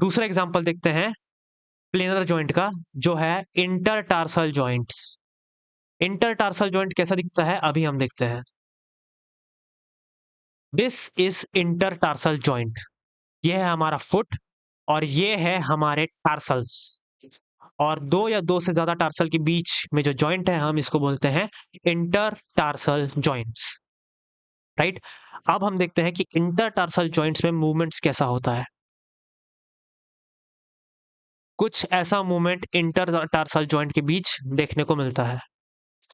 दूसरा एग्जांपल देखते हैं प्लेनर जॉइंट का, जो है इंटरटार्सल जॉइंट्स। इंटरटार्सल जॉइंट कैसा दिखता है अभी हम देखते हैं। This is intertarsal joint. ये है हमारा फुट और ये है हमारे टार्सल्स, और दो या दो से ज्यादा टार्सल के बीच में जो जॉइंट है हम इसको बोलते हैं इंटरटार्सल जॉइंट्स, राइट। अब हम देखते हैं कि इंटरटार्सल जॉइंट्स में मूवमेंट्स कैसा होता है। कुछ ऐसा मूवमेंट इंटरटार्सल जॉइंट के बीच देखने को मिलता है।